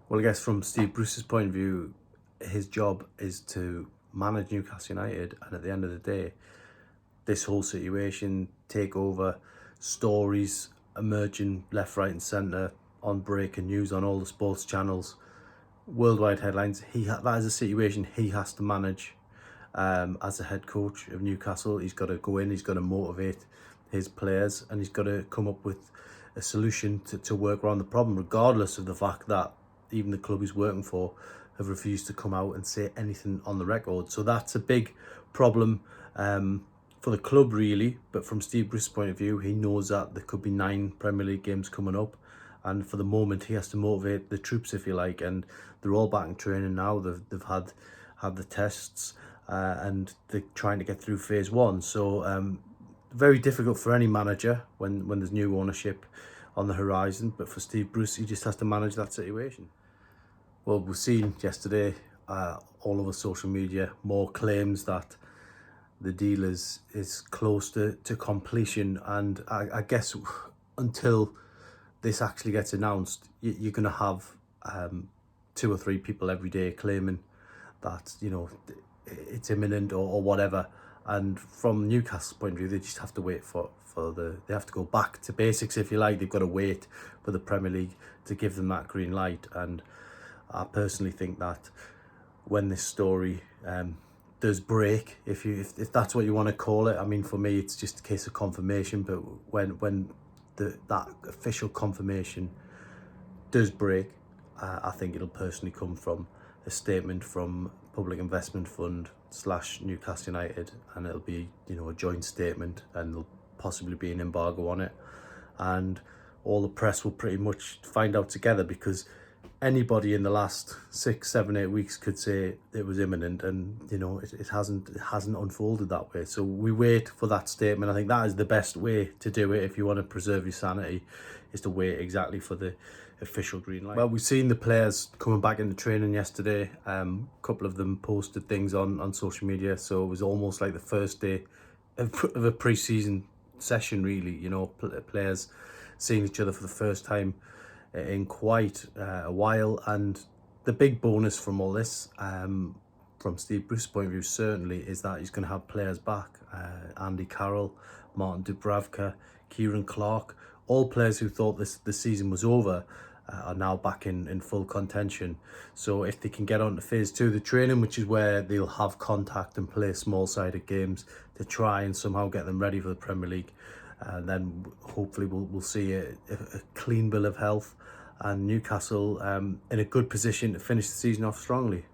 Well, I guess from Steve Bruce's point of view, his job is to manage Newcastle United, and at the end of the day, this whole situation, takeover, stories emerging left, right, and centre on breaking news on all the sports channels, worldwide headlines. That is a situation he has to manage. As a head coach of Newcastle, he's got to go in, he's got to motivate his players, and he's got to come up with a solution to work around the problem, regardless of the fact that even the club he's working for have refused to come out and say anything on the record. So that's a big problem for the club, really. But from Steve Bruce's point of view, he knows that there could be 9 Premier League games coming up, and for the moment he has to motivate the troops, if you like, and they're all back in training now. They've had the tests, and they're trying to get through phase 1. So very difficult for any manager when there's new ownership on the horizon, but for Steve Bruce, he just has to manage that situation. Well, we've seen yesterday all over social media more claims that the deal is close to completion, and I guess until this actually gets announced, you're going to have 2 or 3 people every day claiming that, you know, it's imminent or whatever. And from Newcastle's point of view, they just have to wait they have to go back to basics, if you like. They've got to wait for the Premier League to give them that green light. And I personally think that when this story does break, if that's what you want to call it, I mean, for me, it's just a case of confirmation. But when that official confirmation does break, I think it'll personally come from a statement from Public Investment Fund / Newcastle United, and it'll be, you know, a joint statement, and there'll possibly be an embargo on it, and all the press will pretty much find out together, because anybody in the last 6, 7, 8 weeks could say it was imminent, and you know, it hasn't unfolded that way. So we wait for that statement. I think that is the best way to do it if you want to preserve your sanity, is to wait exactly for the official green light. Well, we've seen the players coming back into training yesterday. A couple of them posted things on social media, so it was almost like the first day of a pre-season session, really. You know, players seeing each other for the first time in quite a while. And the big bonus from all this, from Steve Bruce's point of view, certainly, is that he's going to have players back. Andy Carroll, Martin Dubravka, Kieran Clark, all players who thought the season was over, are now back in full contention. So if they can get on to phase 2 of the training, which is where they'll have contact and play small-sided games to try and somehow get them ready for the Premier League, then hopefully we'll see a clean bill of health, and Newcastle in a good position to finish the season off strongly.